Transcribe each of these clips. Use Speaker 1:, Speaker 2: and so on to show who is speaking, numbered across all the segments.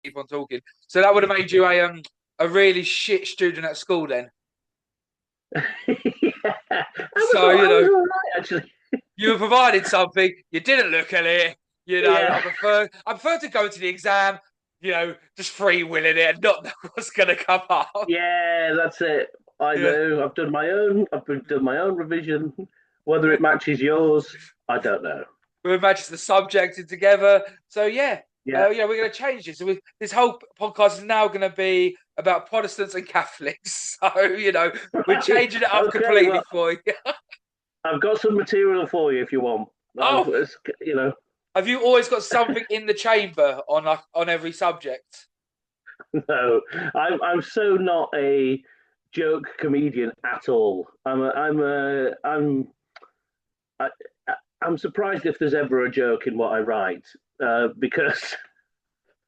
Speaker 1: keep on talking. So that would have made you a really shit student at school then.
Speaker 2: Yeah,
Speaker 1: So
Speaker 2: I was all right actually.
Speaker 1: you were provided something, you didn't look at it.
Speaker 2: Yeah,
Speaker 1: I prefer to go to the exam. Just free willing it and not know what's going to come up.
Speaker 2: yeah, that's it. I
Speaker 1: Yeah,
Speaker 2: know. Done my own revision. Whether it matches yours, I don't know.
Speaker 1: we matches the subject in together. So yeah,
Speaker 2: Yeah.
Speaker 1: we're going to change this. So this whole podcast is now going to be about Protestants and Catholics. So we're
Speaker 2: Right.
Speaker 1: changing it up
Speaker 2: Okay.
Speaker 1: completely
Speaker 2: Well,
Speaker 1: for you.
Speaker 2: I've got some material for you if you want. I've,
Speaker 1: Oh,
Speaker 2: you know,
Speaker 1: have you always got something in the chamber on every subject?
Speaker 2: no, I'm so not a joke comedian at all. I, I'm surprised if there's ever a joke in what I write, because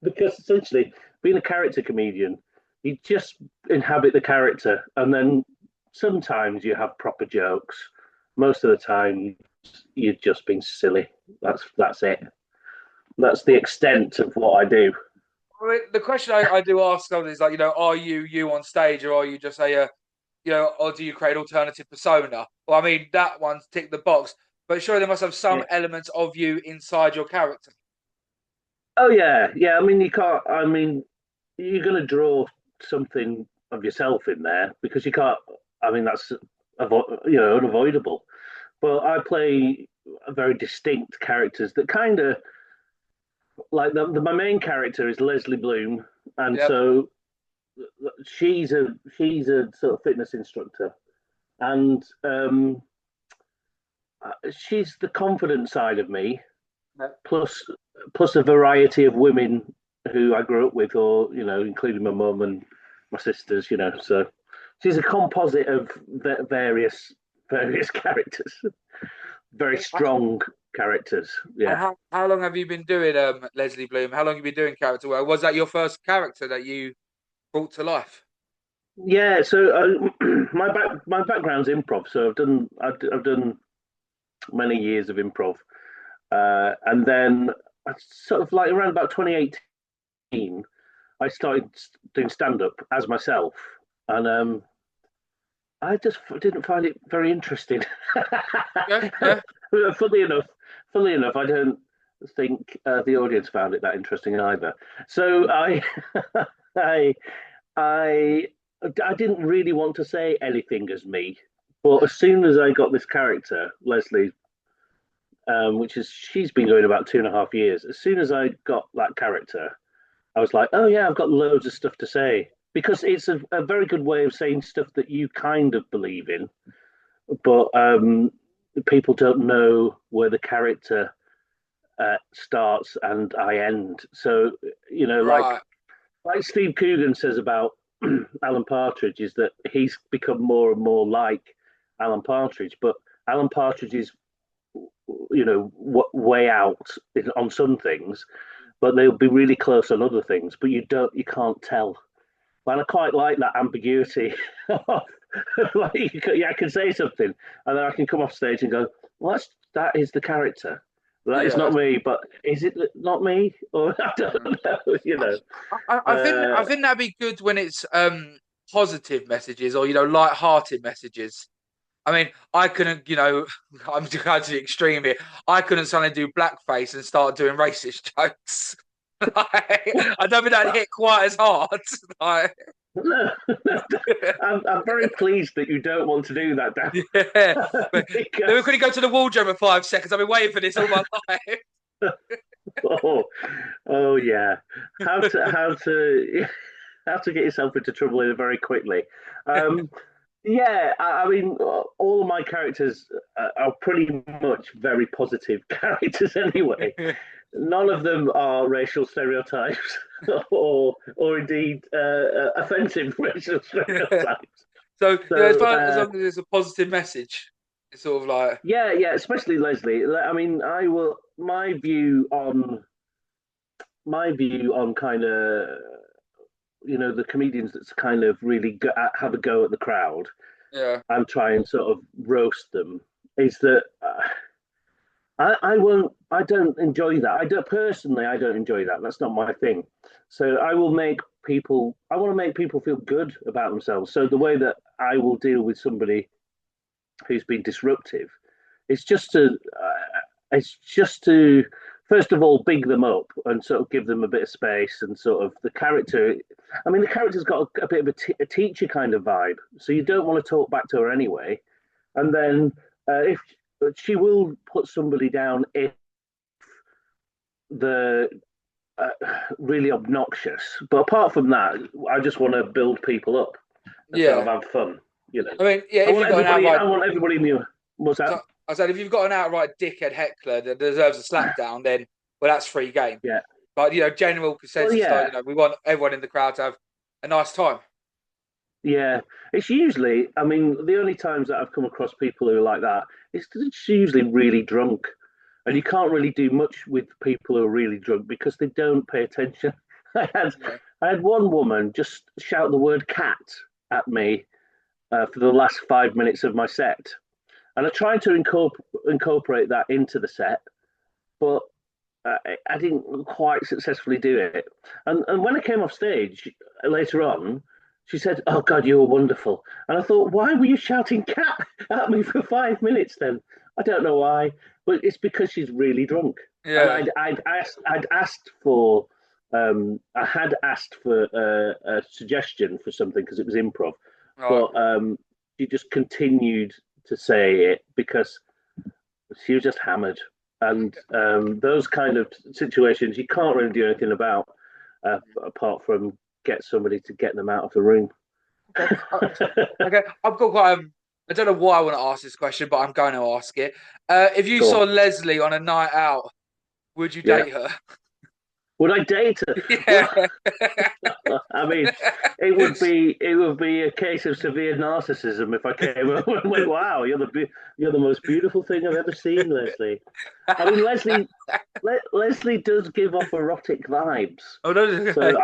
Speaker 2: because essentially being a character comedian, you just inhabit the character, and then sometimes you have proper jokes. Most of the time, you're just being silly. That's it. That's the extent of what I do.
Speaker 1: I mean, the question I do ask someone is like, are you on stage or are you just or do you create alternative persona? Well, I mean, that one's tick the box, but sure, there must have some
Speaker 2: Yeah.
Speaker 1: elements of you inside your character.
Speaker 2: Oh yeah, yeah. I mean, you can't. I mean, you're going to draw something of yourself in there because you can't. I mean, that's unavoidable. But I play very distinct characters that kind of like my main character is Leslie Bloom, and
Speaker 1: Yep.
Speaker 2: so she's a sort of fitness instructor, and she's the confident side of me,
Speaker 1: Yep.
Speaker 2: plus plus a variety of women who I grew up with, or including my mum and my sisters. So she's a composite of various characters, very strong characters.
Speaker 1: And
Speaker 2: Yeah.
Speaker 1: how long have you been doing Leslie Bloom? How long have you been doing character work? Was that your first character that you brought to life?
Speaker 2: Yeah, so my background's improv, so I've done many years of improv, and then I sort of like around about 2018, I started doing stand up as myself, and I just didn't find it very interesting.
Speaker 1: Yeah, yeah.
Speaker 2: Funny enough, funny enough, I don't think the audience found it that interesting either. So I I I didn't really want to say anything as me, but as soon as I got this character, Leslie, which is she's been going about 2.5 years, as soon as I got that character, I was like, oh yeah, I've got loads of stuff to say because it's a very good way of saying stuff that you kind of believe in, but people don't know where the character starts and I end. So
Speaker 1: Right.
Speaker 2: like Steve Coogan says about Alan Partridge is that he's become more and more like Alan Partridge, but Alan Partridge is way out on some things, but they'll be really close on other things. But you can't tell. And I quite like that ambiguity. Like yeah, I can say something, and then I can come off stage and go, "Well, that is the character. That is
Speaker 1: Yeah.
Speaker 2: not me, but is it not me? Or I don't know.
Speaker 1: I
Speaker 2: Uh,
Speaker 1: think that'd be good when it's positive messages or light-hearted messages. I mean, I couldn't, I'm going to the extreme here. I couldn't suddenly do blackface and start doing racist jokes. I don't think that hit quite as hard. Like,
Speaker 2: no, I'm very pleased that you don't want to do that, Dan,
Speaker 1: yeah, but then we
Speaker 2: because
Speaker 1: couldn't go to the wardrobe for 5 seconds. I've been waiting for this all my life.
Speaker 2: oh, oh yeah, how to how to how to get yourself into trouble in very quickly. Um, yeah, I mean, all of my characters are pretty much very positive characters anyway. None of them are racial stereotypes or indeed offensive racial stereotypes.
Speaker 1: So,
Speaker 2: So
Speaker 1: as long as it's a positive message, it's sort of like,
Speaker 2: yeah, yeah, especially Leslie. I mean, I will my view on kind of the comedians that's kind of really have a go at the crowd
Speaker 1: yeah,
Speaker 2: and try and sort of roast them is that I won't. I don't enjoy that. I don't personally. I don't enjoy that. That's not my thing. So I will make people. I want to make people feel good about themselves. So the way that I will deal with somebody who's been disruptive, it's just to. It's just to first of all big them up and sort of give them a bit of space and sort of the character. I mean, the character's got a bit of a teacher kind of vibe, so you don't want to talk back to her anyway. And then if she will put somebody down if the uh, really obnoxious. But apart from that, I just want to build people up and sort of
Speaker 1: Yeah.
Speaker 2: have fun. You know,
Speaker 1: I mean, yeah,
Speaker 2: I
Speaker 1: if
Speaker 2: want
Speaker 1: you've got an
Speaker 2: everybody.
Speaker 1: outright,
Speaker 2: I want everybody new. What's that?
Speaker 1: so I said, if you've got an outright dickhead heckler that deserves a slap down, then well, that's free game.
Speaker 2: Yeah.
Speaker 1: But general
Speaker 2: Well,
Speaker 1: consensus, like
Speaker 2: yeah,
Speaker 1: we want everyone in the crowd to have a nice time.
Speaker 2: yeah. It's usually. I mean, the only times that I've come across people who are like that, it's usually really drunk, and you can't really do much with people who are really drunk because they don't pay attention. I had
Speaker 1: Yeah.
Speaker 2: I had one woman just shout the word cat at me for the last 5 minutes of my set. And I tried to incorporate that into the set, but I didn't quite successfully do it. And when I came off stage later on, she said, "Oh God, you were wonderful." And I thought, why were you shouting "cat" at me for 5 minutes then? I don't know why, but it's because she's really drunk. And
Speaker 1: Yeah.
Speaker 2: I'd asked for, I had asked for a suggestion for something because it was improv,
Speaker 1: Right.
Speaker 2: but she just continued to say it because she was just hammered. And those kind of situations you can't really do anything about apart from get somebody to get them out of the room.
Speaker 1: Okay. Okay. I've got quite. I don't know why I want to ask this question, but I'm going to ask it. If you
Speaker 2: Go
Speaker 1: saw
Speaker 2: on.
Speaker 1: Leslie on a night out, would you
Speaker 2: Yeah.
Speaker 1: date her?
Speaker 2: Would I date her?
Speaker 1: Yeah.
Speaker 2: Well, I mean, it would be a case of severe narcissism if I came over and went, "Wow, you're the most beautiful thing I've ever seen, Leslie." I mean, Leslie does give off erotic vibes,
Speaker 1: Oh no.
Speaker 2: so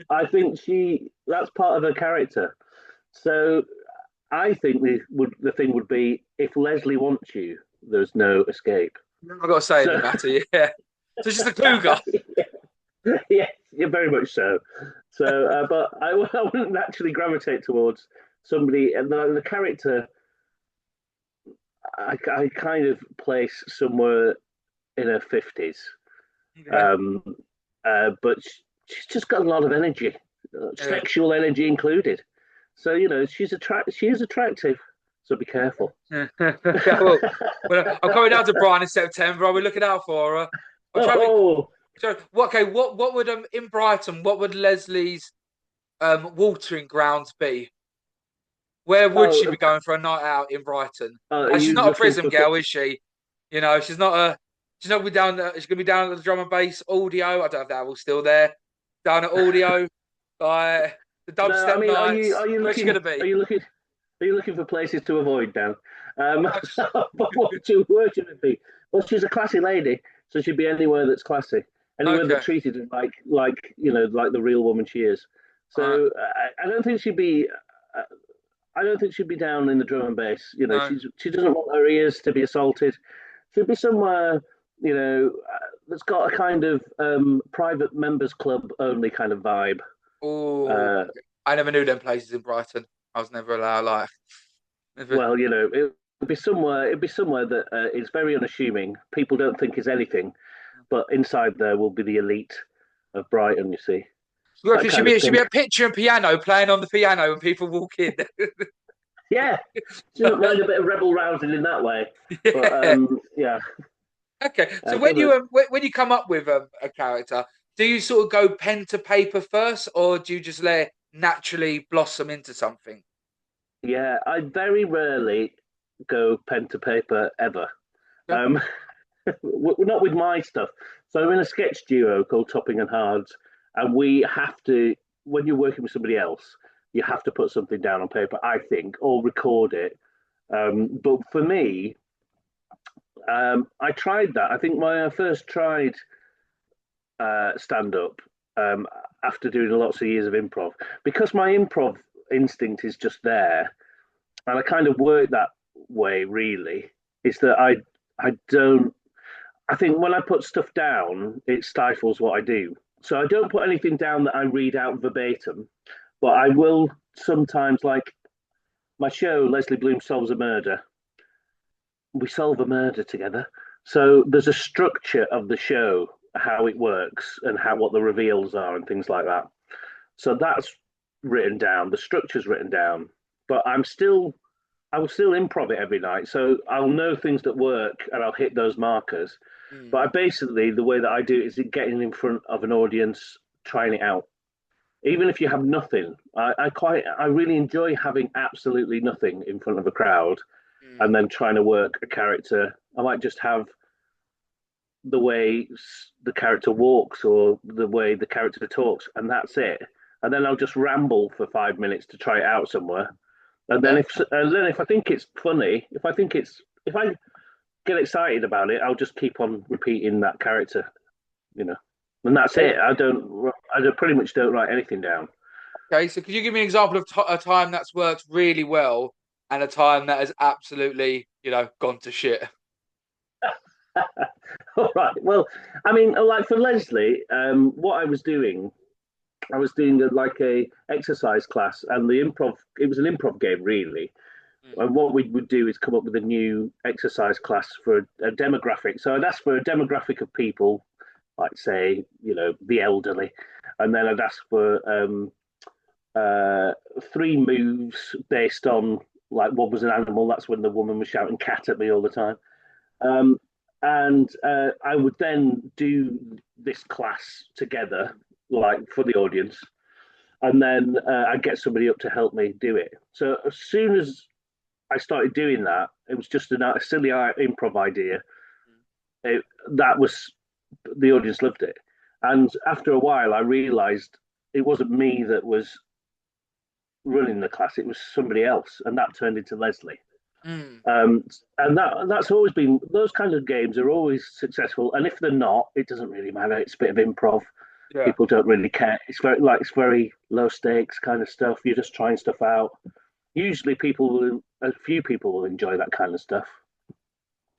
Speaker 2: I think she that's part of her character. So I think the thing would be if Leslie wants you, there's no escape.
Speaker 1: I've got to say in the
Speaker 2: So
Speaker 1: matter. Yeah. So she's a cougar.
Speaker 2: yeah, yeah, very much so. So, but I wouldn't naturally gravitate towards somebody, and the character I kind of place somewhere in her 50s,
Speaker 1: Yeah.
Speaker 2: um, but she's just got a lot of energy,
Speaker 1: Yeah.
Speaker 2: sexual energy included. So she is attractive. So be careful.
Speaker 1: Yeah. well, I'm coming down to Brighton in September. I'll be looking out for her. I'm trying to.
Speaker 2: Oh,
Speaker 1: So, okay, what would in Brighton? What would Leslie's watering grounds be? Where would she
Speaker 2: oh,
Speaker 1: be going for a night out in Brighton?
Speaker 2: are
Speaker 1: And she's
Speaker 2: you
Speaker 1: not a
Speaker 2: looking
Speaker 1: prison
Speaker 2: for?
Speaker 1: girl, is she? She's not a. She's not be down. She's gonna be down at the drum and bass audio. I don't know if that was still there. Down at audio, like the
Speaker 2: No, I
Speaker 1: dubstep
Speaker 2: mean, are you
Speaker 1: nights.
Speaker 2: are you
Speaker 1: Where's she
Speaker 2: looking
Speaker 1: gonna be?
Speaker 2: are you looking are you looking for places to avoid now?
Speaker 1: I just,
Speaker 2: But where should it be? Well, she's a classy lady, so she'd be anywhere that's classy, anywhere that
Speaker 1: okay.
Speaker 2: treated her like the real woman she is.
Speaker 1: All right.
Speaker 2: So I don't think she'd be. Uh, I don't think she'd be down in the drum and bass.
Speaker 1: No.
Speaker 2: She doesn't want her ears to be assaulted. She'd be somewhere that's got a kind of private members club only kind of vibe.
Speaker 1: Oh,
Speaker 2: Uh,
Speaker 1: I never knew them places in Brighton. I was never allowed. Like, never.
Speaker 2: well, it'd be somewhere that is very unassuming. People don't think is anything, but inside there will be the elite of Brighton. You see
Speaker 1: You reckon
Speaker 2: that
Speaker 1: it should
Speaker 2: kind
Speaker 1: be
Speaker 2: of
Speaker 1: it should
Speaker 2: thing.
Speaker 1: be a picture and piano playing on the piano when people walk in.
Speaker 2: Yeah, shouldn't mind a bit of rebel rousing in that way. But
Speaker 1: Yeah.
Speaker 2: yeah,
Speaker 1: Okay. So when
Speaker 2: doesn't.
Speaker 1: when you come up with a character, do you sort of go pen to paper first, or do you just let it naturally blossom into something?
Speaker 2: Yeah, I very rarely go pen to paper ever.
Speaker 1: Yeah.
Speaker 2: Um, not with my stuff. So I'm in a sketch duo called Topping and Hards, and we have to, when you're working with somebody else, you have to put something down on paper, I think, or record it. But for me, I tried that. I think when I first tried stand up after doing lots of years of improv, because my improv instinct is just there, and I kind of work that way. Really, is that I don't. I think when I put stuff down, it stifles what I do. So I don't put anything down that I read out verbatim, but I will sometimes, like my show, Leslie Bloom Solves a Murder. We solve a murder together. So there's a structure of the show, how it works, and how what the reveals are, and things like that. So that's written down. The structure's written down, but I will still improv it every night. So I'll know things that work, and I'll hit those markers. But
Speaker 1: Mm.
Speaker 2: I basically, the way that I do it is getting in front of an audience, trying it out. Even if you have nothing, I really enjoy having absolutely nothing in front of a crowd, and
Speaker 1: Mm.
Speaker 2: then trying to work a character. I might just have the way the character walks or the way the character talks, and that's it. And then I'll just ramble for 5 minutes to try it out somewhere.
Speaker 1: Yeah.
Speaker 2: And then if I think it's funny, if I get excited about it, I'll just keep on repeating that character, you know. And that's
Speaker 1: Okay.
Speaker 2: it. I don't pretty much don't write anything down.
Speaker 1: Okay. So could you give me an example of a time that's worked really well and a time that has absolutely, gone to shit?
Speaker 2: All right. Well, I mean, like for Leslie, what I was doing like a exercise class, and the improv. It was an improv game, really.
Speaker 1: Mm.
Speaker 2: And what we would do is come up with a new exercise class for a demographic. So I'd ask for a demographic of people, like say, the elderly, and then I'd ask for uh, three moves based on like what was an animal. That's when the woman was shouting cat at me all the time. Um, and I would then do this class together, like for the audience, and then I'd get somebody up to help me do it. So as soon as I started doing that, it was just a silly improv idea. It, that was the audience loved it, and after a while, I realised it wasn't me that was running the class; it was somebody else, and that turned into Leslie.
Speaker 1: Mm.
Speaker 2: Um, and that's always been those kind of games are always successful. And if they're not, it doesn't really matter. It's a bit of improv.
Speaker 1: Yeah.
Speaker 2: People don't really care. It's very low stakes kind of stuff. You're just trying stuff out. Usually, a few people will enjoy that kind of stuff.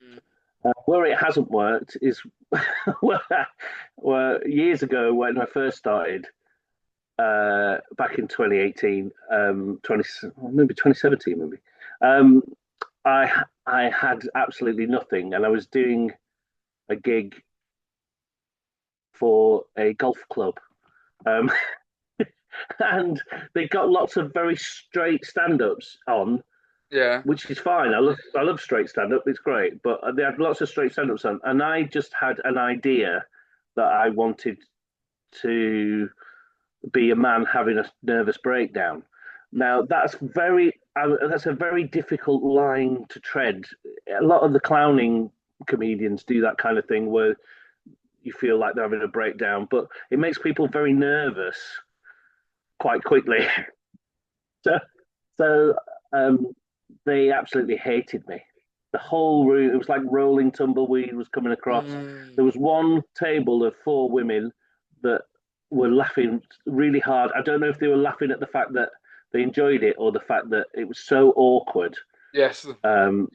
Speaker 1: Mm.
Speaker 2: Where it hasn't worked is where, where years ago when I first started, back in 2018, 20, maybe 2017, maybe. Um, I had absolutely nothing, and I was doing a gig for a golf club, um, and they got lots of very straight stand-ups on,
Speaker 1: Yeah.
Speaker 2: which is fine. I love straight stand-up; it's great. But they had lots of straight stand-ups on, and I just had an idea that I wanted to be a man having a nervous breakdown. Now that's a very difficult line to tread. A lot of the clowning comedians do that kind of thing where you feel like they're having a breakdown, but it makes people very nervous quite quickly. so, so they absolutely hated me. The whole room, it was like rolling tumbleweed was coming across.
Speaker 1: Mm.
Speaker 2: There was one table of four women that were laughing really hard. I don't know if they were laughing at the fact that they enjoyed it or the fact that it was so awkward.
Speaker 1: Yes.
Speaker 2: Um,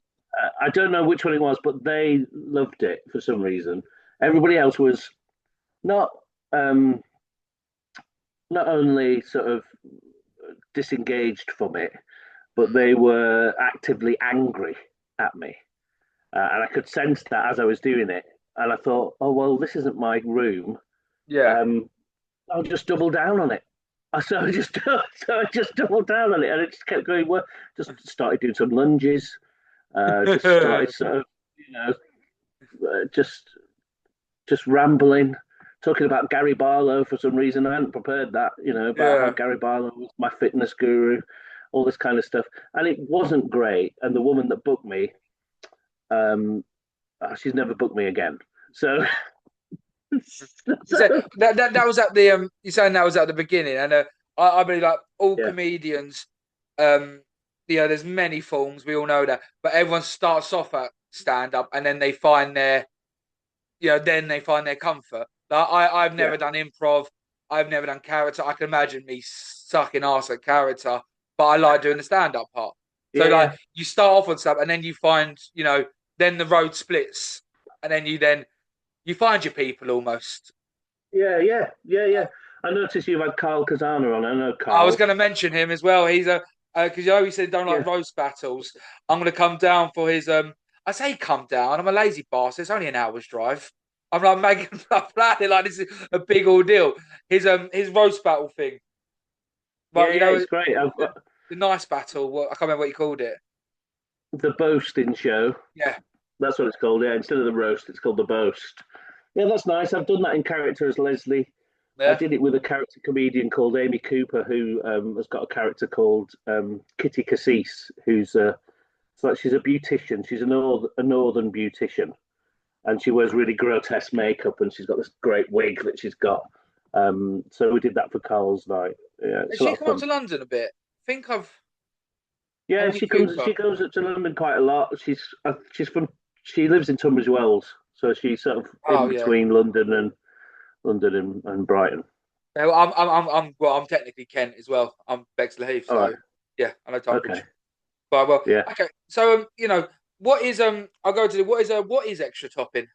Speaker 2: I don't know which one it was, but they loved it for some reason. Everybody else was not um, not only sort of disengaged from it, but
Speaker 1: Mm.
Speaker 2: they were actively angry at me. And I could sense that as I was doing it. And I thought, oh, well, this isn't my room.
Speaker 1: Yeah.
Speaker 2: Um, I'll just double down on it. So I just doubled down on it, and it just kept going. Well, just started doing some lunges. Just started sort of, you know, just rambling, talking about Gary Barlow for some reason. I hadn't prepared that, about how
Speaker 1: Yeah.
Speaker 2: Gary Barlow was my fitness guru, all this kind of stuff. And it wasn't great. And the woman that booked me, um, she's never booked me again. So,
Speaker 1: You
Speaker 2: so
Speaker 1: said that was at the you're saying that was at the beginning, and I believe like all
Speaker 2: yeah,
Speaker 1: comedians, there's many forms, we all know that, but everyone starts off at stand up and then they find their comfort. Like I've
Speaker 2: yeah,
Speaker 1: never done improv, I've never done character. I can imagine me sucking ass at character, but I like doing the stand up part. So
Speaker 2: yeah,
Speaker 1: like
Speaker 2: yeah,
Speaker 1: you start off on stuff and then you find, then the road splits and then you then You find your people almost.
Speaker 2: Yeah. I noticed you've had Carl Kazana on. I know
Speaker 1: I was
Speaker 2: Carl.
Speaker 1: going to mention him as well. He's a because you know he said don't like
Speaker 2: Yeah,
Speaker 1: roast battles. I'm going to come down for his. I say come down. I'm a lazy bastard. It's only an hour's drive. I'm like making I'm planning like this is a big ordeal. His roast battle thing. Well, you
Speaker 2: yeah.
Speaker 1: know
Speaker 2: It's great. I've
Speaker 1: the,
Speaker 2: got
Speaker 1: the nice battle. I can't remember what you called it.
Speaker 2: the boasting show.
Speaker 1: Yeah,
Speaker 2: That's what it's called. Yeah, instead of the roast, it's called the boast. Yeah, that's nice. I've done that in character as Leslie. I
Speaker 1: yeah.
Speaker 2: did it with a character comedian called Amy Cooper, who has got a character called Kitty Cassis, who's it's like she's a beautician. She's a northern beautician, and she wears really grotesque makeup, and she's got this great wig that she's got. So we did that for Carl's night. Yeah,
Speaker 1: Has
Speaker 2: it's a lot
Speaker 1: she
Speaker 2: of
Speaker 1: come up
Speaker 2: fun.
Speaker 1: to London a bit? I think I've
Speaker 2: Yeah,
Speaker 1: Amy Cooper.
Speaker 2: She goes up to London quite a lot. She's from. She lives in Tunbridge Wells, so she's sort of in
Speaker 1: Oh yeah.
Speaker 2: between London and Brighton.
Speaker 1: Yeah, well, I'm technically Kent as well. I'm Bexley Heath,
Speaker 2: All right.
Speaker 1: so yeah, I know
Speaker 2: Okay.
Speaker 1: Tunbridge. But well,
Speaker 2: Yeah.
Speaker 1: okay. So what is I'll go to the what is extra topping?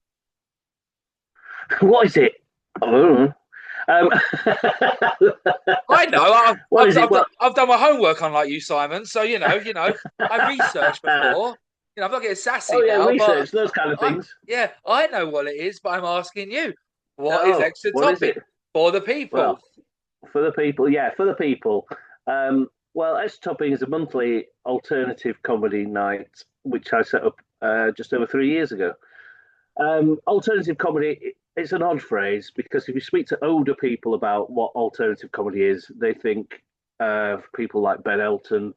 Speaker 2: What is it? Oh. Um,
Speaker 1: I know.
Speaker 2: what is it? Well,
Speaker 1: I've done my homework, unlike you, Simon. So I researched before. I'm not getting sassy
Speaker 2: oh yeah,
Speaker 1: now, but
Speaker 2: research those kind of things.
Speaker 1: I know what it is. But I'm asking you, what is
Speaker 2: Oh,
Speaker 1: extra
Speaker 2: what is
Speaker 1: topping
Speaker 2: it?
Speaker 1: for the people?
Speaker 2: Well, for the people, yeah, for the people. Well, S Topping is a monthly alternative comedy night, which I set up just over 3 years ago. Alternative comedy, it's an odd phrase because if you speak to older people about what alternative comedy is, they think of people like Ben Elton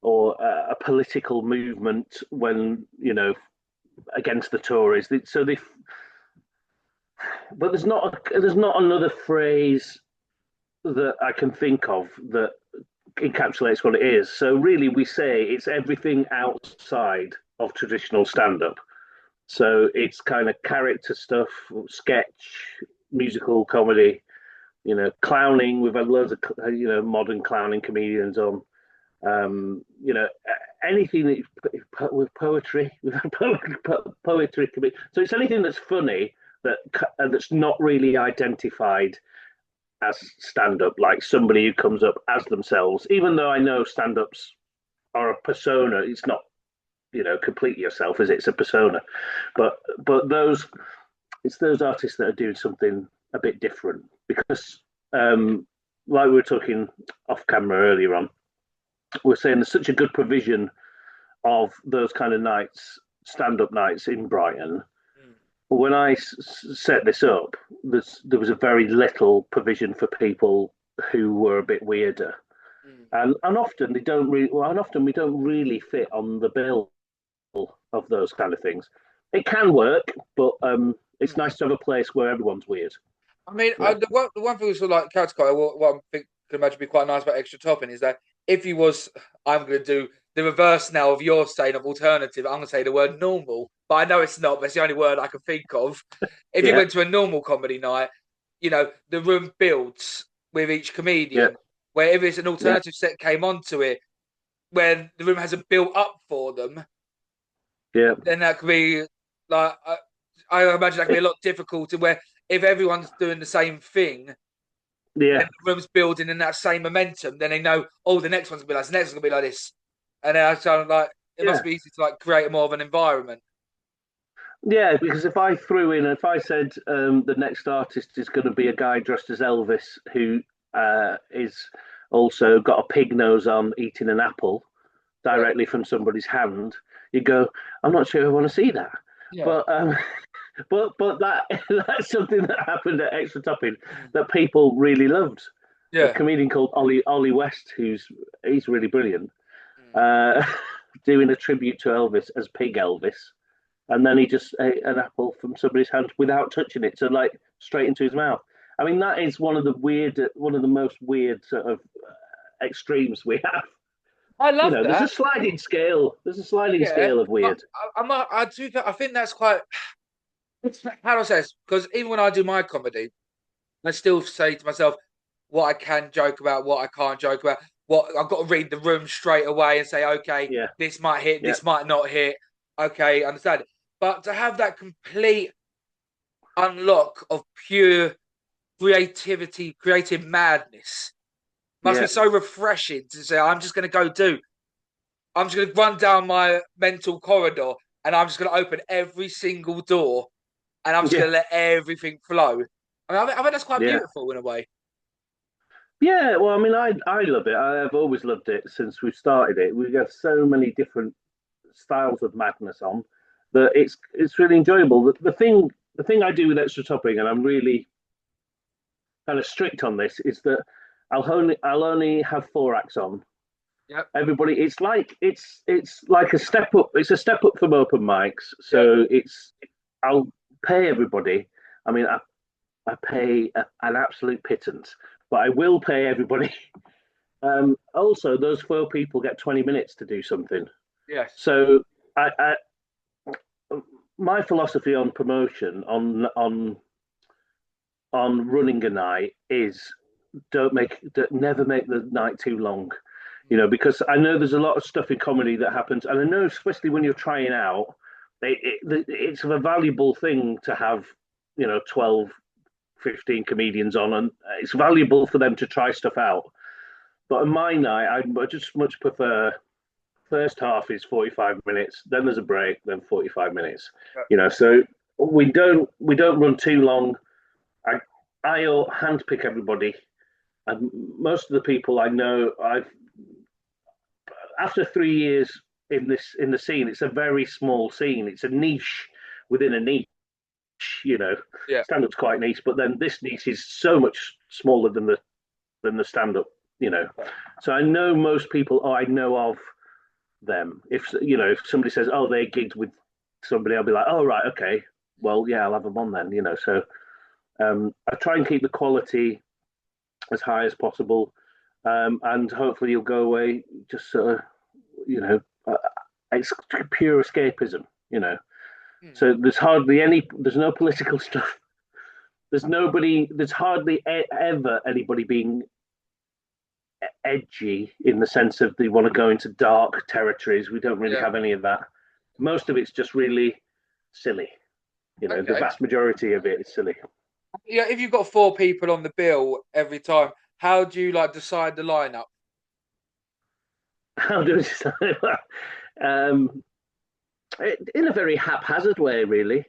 Speaker 2: or a political movement when, against the Tories. But there's not another phrase that I can think of that encapsulates what it is. So really, we say it's everything outside of traditional stand-up. So it's kind of character stuff, sketch, musical comedy, clowning. We've had loads of modern clowning comedians on. Anything with poetry. We've had poetry. So it's anything that's funny that's not really identified as stand up, like somebody who comes up as themselves. Even though I know stand ups are a persona, it's not completely yourself, is it? It's a persona, but those artists that are doing something a bit different because, like we were talking off camera earlier on, we're saying there's such a good provision of those kind of nights, stand up nights in Brighton.
Speaker 1: Mm.
Speaker 2: When I set this up, there was a very little provision for people who were a bit weirder,
Speaker 1: Mm.
Speaker 2: and often they don't really. Well, and often we don't really fit on the bill of those kind of things. It can work, but it's
Speaker 1: Mm.
Speaker 2: nice to have a place where everyone's weird.
Speaker 1: I mean,
Speaker 2: Yeah,
Speaker 1: the one thing sort of like character card, what I think can imagine be quite nice about extra topping is that if you was, I'm going to do the reverse now of your saying of alternative. I'm going to say the word normal, but I know it's not. But it's the only word I can think of. If you
Speaker 2: yeah,
Speaker 1: went to a normal comedy night, the room builds with each
Speaker 2: yeah,
Speaker 1: comedian. Where if it's an
Speaker 2: yeah,
Speaker 1: alternative set came onto it, when the room hasn't built up for them,
Speaker 2: yeah.
Speaker 1: then that could be like I imagine that could be a lot difficult. Where if everyone's doing the same thing,
Speaker 2: Yeah,
Speaker 1: then the room's building in that same momentum, then they know, oh, the next one's gonna be like this, the next one's gonna be like this. And then I sound like it must
Speaker 2: yeah,
Speaker 1: be easy to like create more of an environment.
Speaker 2: yeah. Because if I said the next artist is going to be a guy dressed as Elvis who is also got a pig nose on, eating an apple
Speaker 1: Yeah.
Speaker 2: directly from somebody's hand, you go, I'm not sure I want to see that.
Speaker 1: Yeah.
Speaker 2: But but that that's something that happened at Extra Topping
Speaker 1: Mm.
Speaker 2: that people really loved. A
Speaker 1: Yeah.
Speaker 2: comedian called Ollie West, he's really brilliant,
Speaker 1: Mm.
Speaker 2: uh, doing a tribute to Elvis as Pig Elvis, and then he just ate an apple from somebody's hand without touching it, so like straight into his mouth. I mean, that is one of the most weird sort of extremes we have.
Speaker 1: I love
Speaker 2: There's a
Speaker 1: that.
Speaker 2: sliding scale. There's a sliding
Speaker 1: Yeah.
Speaker 2: scale of
Speaker 1: But
Speaker 2: weird.
Speaker 1: I do. I think that's quite. How do I say this? Because even when I do my comedy, I still say to myself what I can joke about, what I can't joke about. What I've got to read the room straight away and say, okay,
Speaker 2: Yeah,
Speaker 1: this might hit,
Speaker 2: yeah,
Speaker 1: this might not hit. Okay, understand. But to have that complete unlock of pure creativity, creative madness. Must be
Speaker 2: Yeah,
Speaker 1: so refreshing to say, I'm just going to run down my mental corridor and I'm just going to open every single door and I'm just
Speaker 2: yeah,
Speaker 1: going to let everything flow. I mean that's quite
Speaker 2: yeah.
Speaker 1: beautiful in a way.
Speaker 2: Yeah, well, I mean, I love it. I've always loved it since we started it. We have so many different styles of madness on that it's really enjoyable. The thing I do with extra topping, and I'm really kind of strict on this, is that I'll only have four acts on.
Speaker 1: Yep,
Speaker 2: Everybody, it's like a step up. It's a step up from open mics.
Speaker 1: yep.
Speaker 2: So I'll pay everybody. I mean, I pay an absolute pittance, but I will pay everybody. Also, those four people get 20 minutes to do something.
Speaker 1: Yes.
Speaker 2: So I my philosophy on promotion on running a night is never make the night too long. Because I know there's a lot of stuff in comedy that happens, and I know especially when you're trying out, it's a valuable thing to have 12, 15 comedians on, and it's valuable for them to try stuff out. But on my night, I just much prefer first half is 45 minutes, then there's a break, then 45 minutes.
Speaker 1: Yep.
Speaker 2: So we don't run too long. I'll handpick everybody, and most of the people I know, I've after 3 years in the scene, it's a very small scene. It's a niche within a niche. You know,
Speaker 1: Yeah.
Speaker 2: stand up's quite niche, but then this niche is so much smaller than the stand up. So I know most people. Oh, I know of them. If somebody says, "Oh, they gigged with somebody," I'll be like, "Oh, right, okay. Well, yeah, I'll have them on then." So I try and keep the quality as high as possible, and hopefully you'll go away just sort of, you know, uh, it's pure escapism.
Speaker 1: Mm.
Speaker 2: So there's no political stuff. There's hardly ever anybody being edgy in the sense of they want to go into dark territories. We don't really
Speaker 1: Yeah.
Speaker 2: have any of that. Most of it's just really silly. The
Speaker 1: Okay.
Speaker 2: vast majority of it is silly.
Speaker 1: Yeah. If you've got four people on the bill every time, how do you like decide the lineup?
Speaker 2: How do we decide that? Um, in a very haphazard way, really.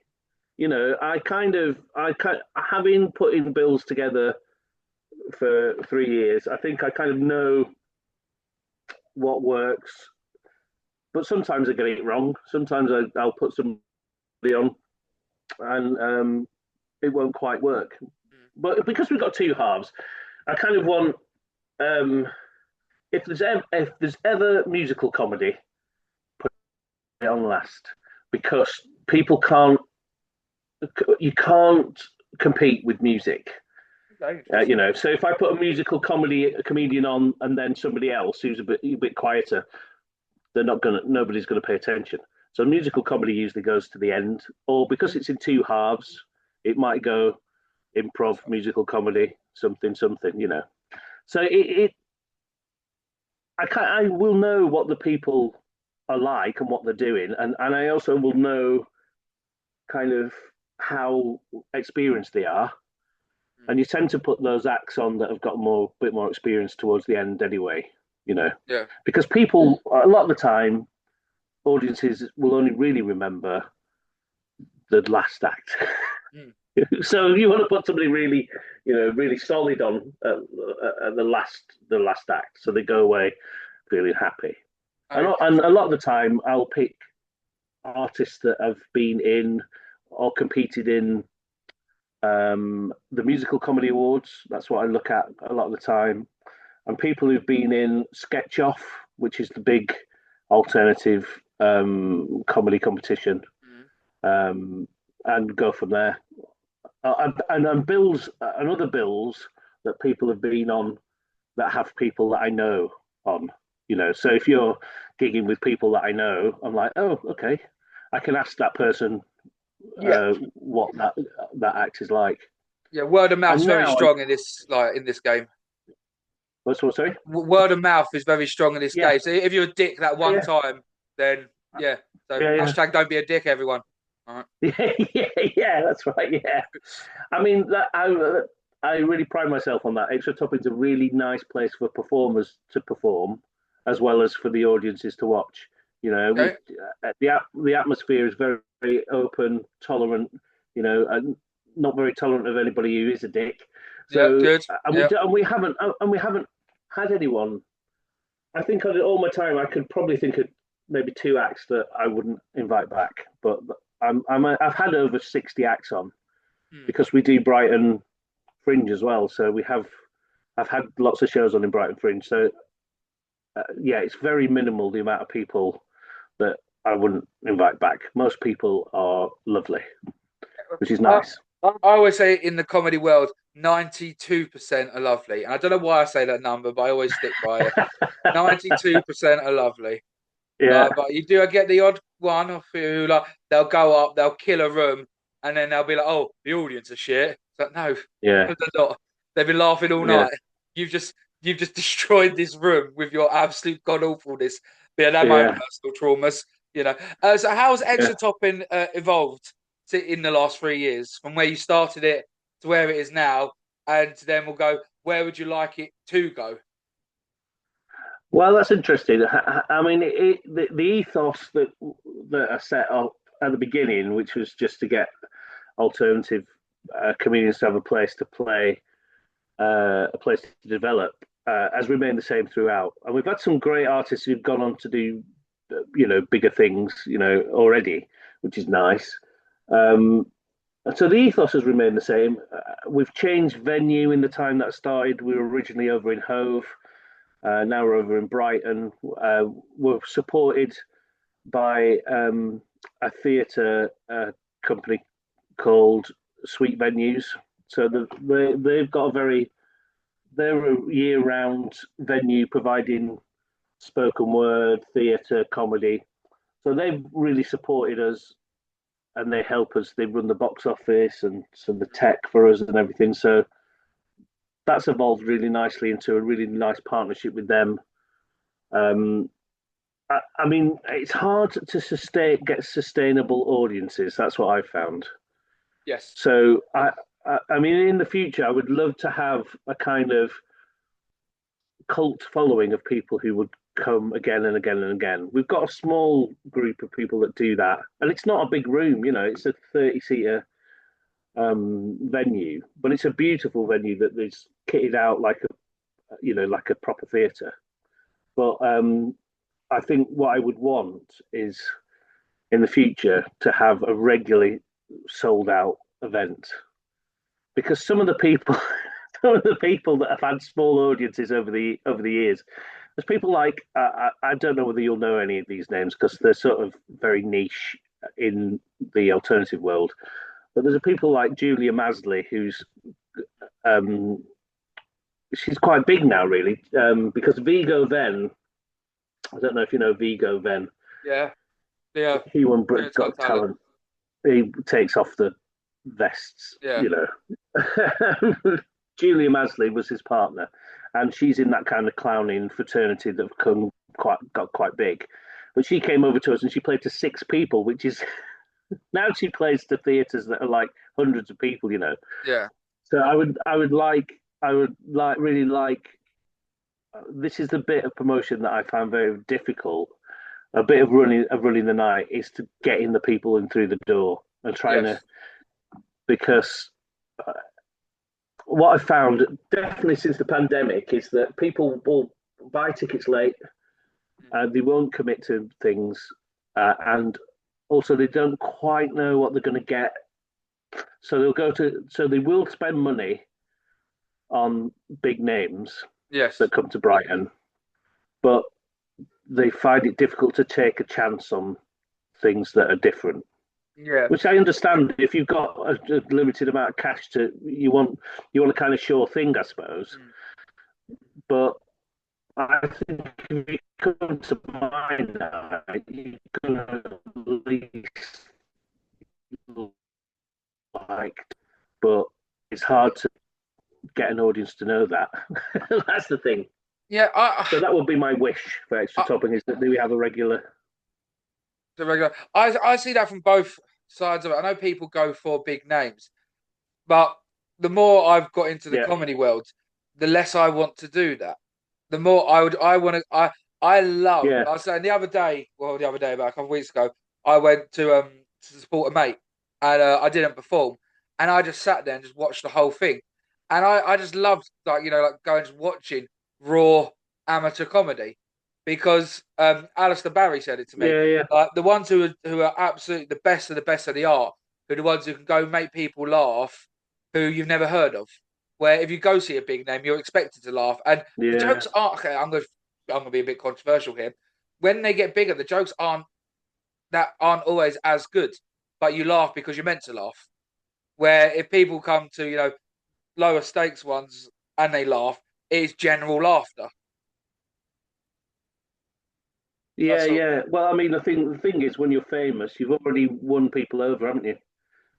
Speaker 2: Having put in bills together for 3 years, I think I kind of know what works. But sometimes I get it wrong. Sometimes I'll put somebody on and it won't quite work.
Speaker 1: Mm.
Speaker 2: But because we've got two halves, I kind of want um, if there's ever musical comedy, put it on last because people can't you can't compete with music.
Speaker 1: Okay, interesting.
Speaker 2: So if I put a musical comedian on and then somebody else who's a bit quieter, nobody's gonna pay attention. So musical comedy usually goes to the end, or because it's in two halves, it might go improv, musical comedy, something, something. So I will know what the people are like and what they're doing, and I also will know kind of how experienced they are.
Speaker 1: Mm.
Speaker 2: And you tend to put those acts on that have got bit more experience towards the end anyway. You know,
Speaker 1: Yeah.
Speaker 2: because people a lot of the time audiences will only really remember the last act.
Speaker 1: Mm.
Speaker 2: So you want to put somebody really, really solid on the last act, so they go away feeling happy. And
Speaker 1: Okay.
Speaker 2: a lot of the time, I'll pick artists that have been in or competed in the musical comedy awards. That's what I look at a lot of the time, and people who've been in Sketch Off, which is the big alternative comedy competition,
Speaker 1: Mm.
Speaker 2: um, and go from there. And bills and other bills that people have been on that have people that I know on. So if you're gigging with people that I know, I'm like, oh, okay, I can ask that person
Speaker 1: Yeah.
Speaker 2: what that act is like.
Speaker 1: Yeah. Word of mouth's
Speaker 2: And
Speaker 1: very
Speaker 2: now,
Speaker 1: strong in this game.
Speaker 2: what's what? Sorry.
Speaker 1: Word of mouth is very strong in this
Speaker 2: Yeah,
Speaker 1: game. So if you're a dick that one
Speaker 2: yeah,
Speaker 1: time, then yeah. So
Speaker 2: yeah, yeah.
Speaker 1: hashtag don't be a dick, everyone. All right.
Speaker 2: Yeah, that's right. Yeah, I mean, I really pride myself on that. Extra Topping's a really nice place for performers to perform, as well as for the audiences to watch. You know,
Speaker 1: Okay.
Speaker 2: the atmosphere is very, very open, tolerant. You know, and not very tolerant of anybody who is a dick.
Speaker 1: Yeah.
Speaker 2: So,
Speaker 1: Good. Yeah.
Speaker 2: and we haven't had anyone. I think on all my time, I could probably think of maybe two acts that I wouldn't invite back. But I've had over 60 acts on
Speaker 1: Hmm.
Speaker 2: because we do Brighton Fringe as well. So I've had lots of shows on in Brighton Fringe. So yeah, it's very minimal the amount of people that I wouldn't invite back. Most people are lovely, which is
Speaker 1: I,
Speaker 2: nice.
Speaker 1: I always say in the comedy world, 92% are lovely. And I don't know why I say that number, but I always stick by it. 92% are lovely.
Speaker 2: Yeah,
Speaker 1: Like, but you do get the odd one of who like they'll go up, they'll kill a room, and then they'll be like, "Oh, the audience are shit." It's like, no,
Speaker 2: yeah,
Speaker 1: they're not. They've been laughing all
Speaker 2: yeah,
Speaker 1: night. You've just you've just destroyed this room with your absolute god awfulness. But yeah, they're my own
Speaker 2: yeah,
Speaker 1: personal traumas. You know. So how's
Speaker 2: yeah.
Speaker 1: extra topping evolved in the last 3 years from where you started it to where it is now, and then we'll go. Where would you like it to go?
Speaker 2: Well, that's interesting. I mean, the ethos that I set up at the beginning, which was just to get alternative comedians to have a place to play, a place to develop, has remained the same throughout. And we've had some great artists who've gone on to do, bigger things, already, which is nice. Um, so the ethos has remained the same. We've changed venue in the time that I started. We were originally over in Hove. Now we're over in Brighton. We're supported by a theatre company called Sweet Venues. So they've got a they're a year-round venue providing spoken word, theatre, comedy. So they've really supported us and they help us. They run the box office and so the tech for us and everything. So that's evolved really nicely into a really nice partnership with them. Um, I mean, it's hard to get sustainable audiences. That's what I've found.
Speaker 1: Yes.
Speaker 2: So I mean, in the future, I would love to have a kind of cult following of people who would come again and again and again. We've got a small group of people that do that, and it's not a big room. It's a 30-seater venue, but it's a beautiful venue that is kitted out like like a proper theatre. But I think what I would want is in the future to have a regularly sold out event because some of the people some of the people that have had small audiences over the years, there's people like I don't know whether you'll know any of these names because they're sort of very niche in the alternative world, but there's a people like Julia Masley who's um, she's quite big now really, because Vigo Venn, I don't know if you know Vigo Venn.
Speaker 1: Yeah. Yeah.
Speaker 2: He won
Speaker 1: Britain's
Speaker 2: Got
Speaker 1: Got Talent.
Speaker 2: Talent. He takes off the vests,
Speaker 1: Yeah.
Speaker 2: Julia Masley was his partner, and she's in that kind of clowning fraternity that have got quite big. But she came over to us and she played to six people, which is now she plays to theatres that are like hundreds of people.
Speaker 1: Yeah.
Speaker 2: So I would like really like. This is the bit of promotion that I found very difficult. A bit of running the night is to getting the people in through the door and trying to
Speaker 1: Yes.
Speaker 2: because uh, what I found definitely since the pandemic is that people will buy tickets late, they won't commit to things, and also they don't quite know what they're going to get. So they will spend money on big names
Speaker 1: Yes.
Speaker 2: that come to Brighton, but they find it difficult to take a chance on things that are different.
Speaker 1: Yeah.
Speaker 2: Which I understand. If you've got a limited amount of cash you want a kind of sure thing, I suppose.
Speaker 1: Mm.
Speaker 2: But I think if you come to mind now, you can at least like, but it's hard to get an audience to know that. That's the thing.
Speaker 1: Yeah.
Speaker 2: So that would be my wish for extra
Speaker 1: I
Speaker 2: topping is that we have a regular.
Speaker 1: the regular. I see that from both sides of it. I know people go for big names, but the more I've got into the
Speaker 2: Yeah,
Speaker 1: comedy world, the less I want to do that. The more I want to, I love.
Speaker 2: yeah,
Speaker 1: I was saying the other day, about a couple of weeks ago, I went to support a mate, and I didn't perform, and I just sat there and just watched the whole thing, and I just loved, like, like going just watching raw amateur comedy, because Alistair Barry said it to me,
Speaker 2: yeah, yeah,
Speaker 1: like, the ones who are absolutely the best of the art, who are the ones who can go make people laugh, who you've never heard of. Where if you go see a big name, you're expected to laugh, and the
Speaker 2: yeah,
Speaker 1: jokes aren't. Okay, I'm gonna be a bit controversial here. When they get bigger, the jokes aren't always as good, but you laugh because you're meant to laugh. Where if people come to, lower stakes ones and they laugh, it is general laughter.
Speaker 2: yeah,
Speaker 1: That's all.
Speaker 2: yeah. Well, I mean, the thing is, when you're famous, you've already won people over, haven't you?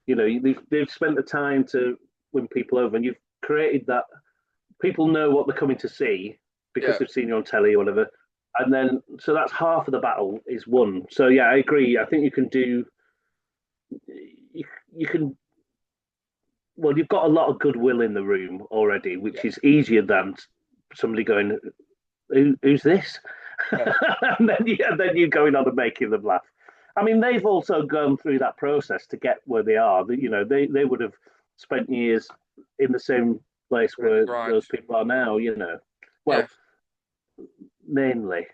Speaker 2: You know, they've spent the time to win people over, and you've created that. People know what they're coming to see because
Speaker 1: Yeah,
Speaker 2: they've seen you on telly or whatever, and then so that's half of the battle is won. So yeah, I agree. I think you can do. You can well, you've got a lot of goodwill in the room already, which
Speaker 1: yeah,
Speaker 2: is easier than somebody going, who's this?
Speaker 1: yeah,
Speaker 2: And then you going on and making them laugh. I mean, they've also gone through that process to get where they are. You know, they would have spent years in the same place
Speaker 1: we're in the
Speaker 2: where
Speaker 1: grind.
Speaker 2: those people are now, you know.
Speaker 1: Yeah,
Speaker 2: Well, mainly.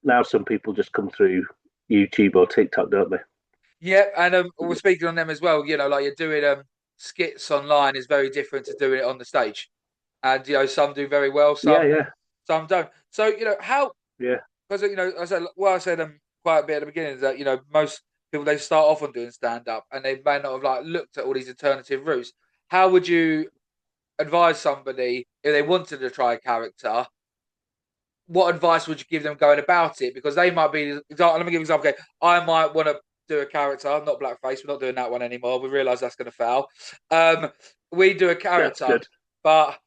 Speaker 2: Now some people just come through YouTube or TikTok, don't they?
Speaker 1: yeah, and we're speaking on them as well. Like you're doing skits online is very different to doing it on the stage, and some do very well,
Speaker 2: Yeah, yeah,
Speaker 1: some don't. So how,
Speaker 2: yeah,
Speaker 1: because I said quite a bit at the beginning is that most people, they start off on doing stand up and they may not have like looked at all these alternative routes. How would you advise somebody if they wanted to try a character? What advice would you give them going about it? Because they might be. Let me give you an example. Okay, I might want to do a character, not blackface. We're not doing that one anymore. We realise that's going to fail. Um, we do a
Speaker 2: yeah,
Speaker 1: character,
Speaker 2: good.
Speaker 1: but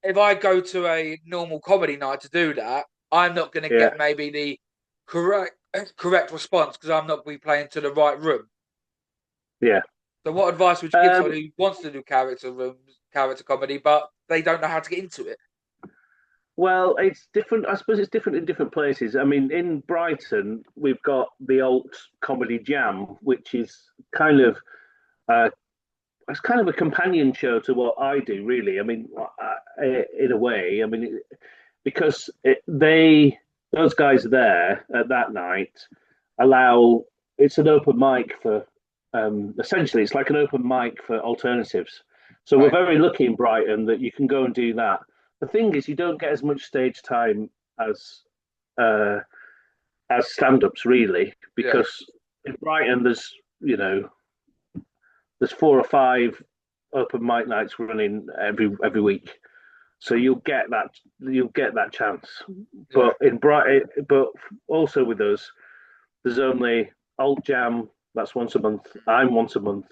Speaker 1: if I go to a normal comedy night to do that, I'm not going to
Speaker 2: Yeah,
Speaker 1: get maybe the correct correct response because I'm not going to be playing to the right room.
Speaker 2: yeah.
Speaker 1: So, what advice would you give someone
Speaker 2: Um,
Speaker 1: who wants to do character comedy, but they don't know how to get into it?
Speaker 2: Well, it's different. I suppose it's different in different places. I mean, in Brighton, we've got the Alt Comedy Jam, which is kind of uh, it's kind of a companion show to what I do, really. I mean, in a way, I mean, because those guys there at that night allow it's an open mic for essentially it's like an open mic for alternatives. So we're
Speaker 1: Right?
Speaker 2: very lucky in Brighton that you can go and do that. The thing is, you don't get as much stage time as uh, as stand-ups really,
Speaker 1: Yeah,
Speaker 2: because in Brighton there's 4 or 5 open mic nights running every week. So you'll get that chance.
Speaker 1: yeah,
Speaker 2: But in Brighton, but also with us, there's only Alt Jam, that's once a month. I'm once a month.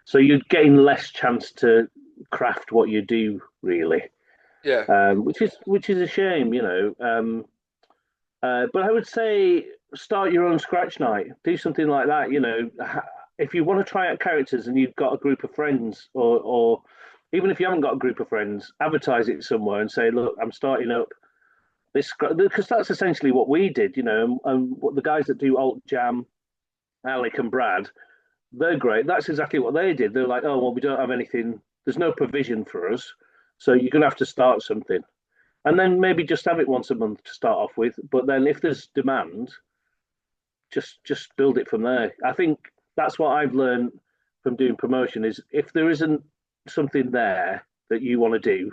Speaker 2: So you're getting less chance to craft what you do, really,
Speaker 1: yeah,
Speaker 2: which is a shame, but I would say start your own scratch night. Do something like that. If you want to try out characters and you've got a group of friends, or even if you haven't got a group of friends, advertise it somewhere and say, "Look, I'm starting up this," because that's essentially what we did. And what the guys that do Alt Jam, Alec and Brad, they're great. That's exactly what they did. They're like, "Oh well, we don't have anything. There's no provision for us, so you're gonna have to start something." And then maybe just have it once a month to start off with. But then if there's demand, just build it from there. I think that's what I've learned from doing promotion is if there isn't something there that you want to do,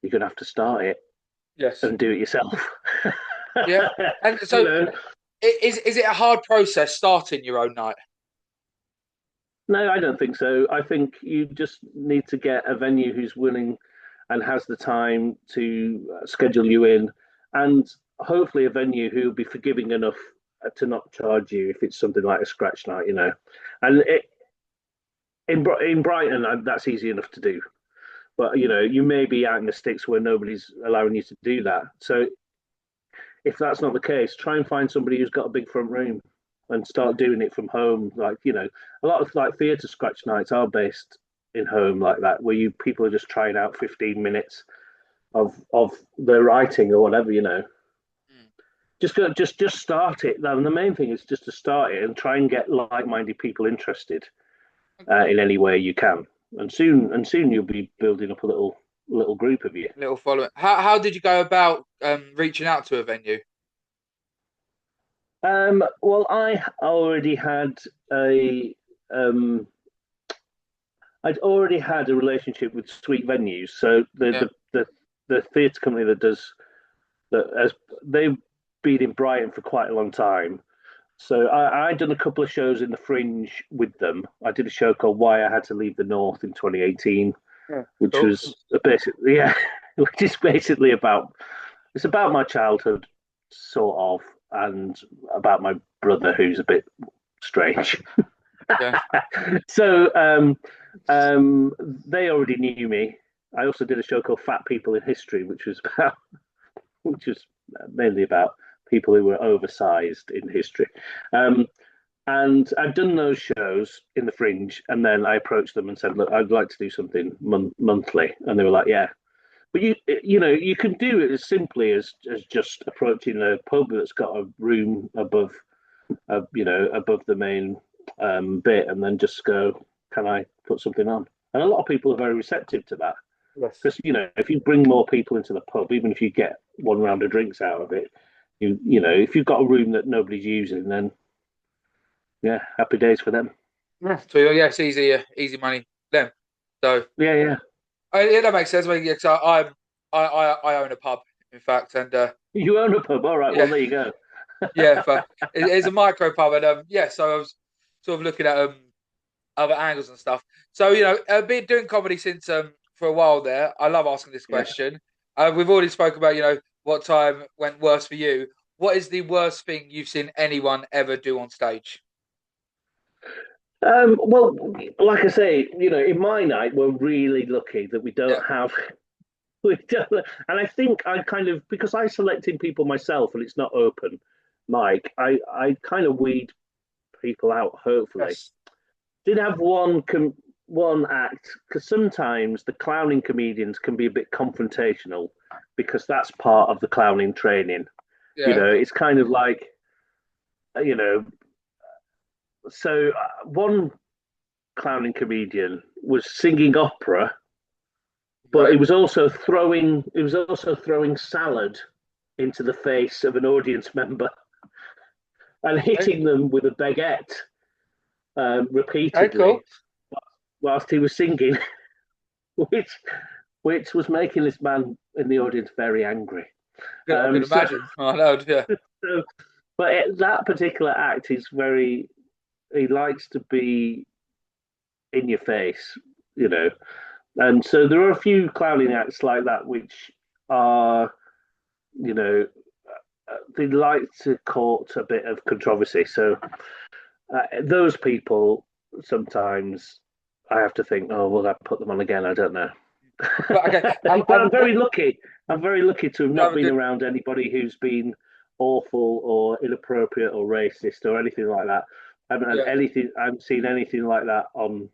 Speaker 2: you're gonna have to start it
Speaker 1: yes,
Speaker 2: and do it yourself.
Speaker 1: yeah. And
Speaker 2: you
Speaker 1: so,
Speaker 2: know,
Speaker 1: is it a hard process starting your own night?
Speaker 2: no, I don't think so. I think you just need to get a venue who's willing and has the time to schedule you in, and hopefully a venue who will be forgiving enough to not charge you if it's something like a scratch night. And in Brighton, that's easy enough to do. But you may be out in the sticks where nobody's allowing you to do that. So if that's not the case, try and find somebody who's got a big front room. and start doing it from home. Like, a lot of like theatre scratch nights are based in home like that, where people are just trying out 15 minutes of their writing or whatever.
Speaker 1: Mm.
Speaker 2: Just start it. And the main thing is just to start it and try and get like-minded people interested
Speaker 1: Okay.
Speaker 2: in any way you can. And soon you'll be building up a little group of you.
Speaker 1: Little following. How did you go about reaching out to a venue?
Speaker 2: Well, I already had a um, I'd already had a relationship with Sweet Venues, so
Speaker 1: Yeah.
Speaker 2: the theatre company that does that, as they've been in Brighton for quite a long time. So I'd done a couple of shows in the Fringe with them. I did a show called Why I Had to Leave the North in 2018,
Speaker 1: Yeah.
Speaker 2: which
Speaker 1: Cool.
Speaker 2: was basically, yeah, which is basically about my childhood, sort of, and about my brother who's a bit strange.
Speaker 1: Yeah.
Speaker 2: So they already knew me. I also did a show called Fat People in History, which was mainly about people who were oversized in history. Um, and I've done those shows in the Fringe, and then I approached them and said, "Look, I'd like to do something monthly," and they were like, "Yeah." But you can do it as simply as just approaching a pub that's got a room above, above the main bit, and then just go, "Can I put something on?" And a lot of people are very receptive to that
Speaker 1: Yes.
Speaker 2: because if you bring more people into the pub, even if you get one round of drinks out of it, if you've got a room that nobody's using, then yeah, happy days for them.
Speaker 1: Yeah. So yeah, it's easy, money then. So
Speaker 2: Yeah, yeah.
Speaker 1: yeah, that makes sense. I mean, yeah, so I own a pub, in fact, and
Speaker 2: You own a pub, all right. Well,
Speaker 1: yeah,
Speaker 2: there you go.
Speaker 1: yeah, but it's a micro pub, and yeah, so I was sort of looking at other angles and stuff. So I've been doing comedy since for a while there. I love asking this
Speaker 2: Yeah.
Speaker 1: question. We've already spoke about what time went worse for you. What is the worst thing you've seen anyone ever do on stage?
Speaker 2: Well, like I say, in my night, we're really lucky that we
Speaker 1: Yeah.
Speaker 2: don't have, we don't, and I think I kind of, because I selected people myself and it's not open, Mike, I kind of weed people out, hopefully.
Speaker 1: Yes.
Speaker 2: Did have one act, because sometimes the clowning comedians can be a bit confrontational because that's part of the clowning training.
Speaker 1: Yeah.
Speaker 2: It's kind of like, you know, so one clowning comedian was singing opera, but
Speaker 1: Right.
Speaker 2: it was also throwing salad into the face of an audience member and
Speaker 1: Okay.
Speaker 2: hitting them with a baguette
Speaker 1: Okay.
Speaker 2: repeatedly
Speaker 1: Cool.
Speaker 2: whilst he was singing, which which was making this man in the audience very angry.
Speaker 1: Yeah, I can
Speaker 2: So,
Speaker 1: imagine. I know. Yeah.
Speaker 2: so but that particular act is very. He likes to be in your face, you know. And so there are a few clowning acts like that which are, you know, they like to court a bit of controversy. So those people sometimes I have to think, oh, will I put them on again? I don't know.
Speaker 1: But okay.
Speaker 2: But I'm very lucky. I'm very lucky to have
Speaker 1: You have
Speaker 2: not
Speaker 1: a
Speaker 2: been
Speaker 1: good.
Speaker 2: around anybody who's been awful or inappropriate or racist or anything like that. I haven't had
Speaker 1: Yeah.
Speaker 2: anything. I haven't seen anything like that
Speaker 1: On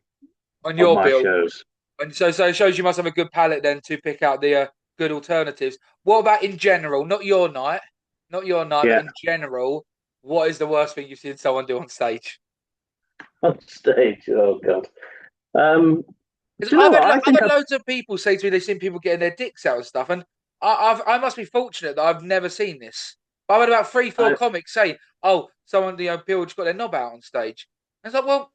Speaker 2: on
Speaker 1: your
Speaker 2: my
Speaker 1: bill.
Speaker 2: shows.
Speaker 1: And so it shows you must have a good palate then to pick out the good alternatives. What about in general? Not your night, but
Speaker 2: Yeah,
Speaker 1: in general, what is the worst thing you've seen someone do on stage?
Speaker 2: on stage. Oh God. Um,
Speaker 1: 'Cause
Speaker 2: do you know
Speaker 1: I've had
Speaker 2: what? I
Speaker 1: I've
Speaker 2: think
Speaker 1: had
Speaker 2: I've.
Speaker 1: loads of people say to me they've seen people getting their dicks out and stuff, and I must be fortunate that I've never seen this. But I've had about three, four
Speaker 2: I,
Speaker 1: comics say, "Oh, someone people just got their knob out on stage." And it's like, well,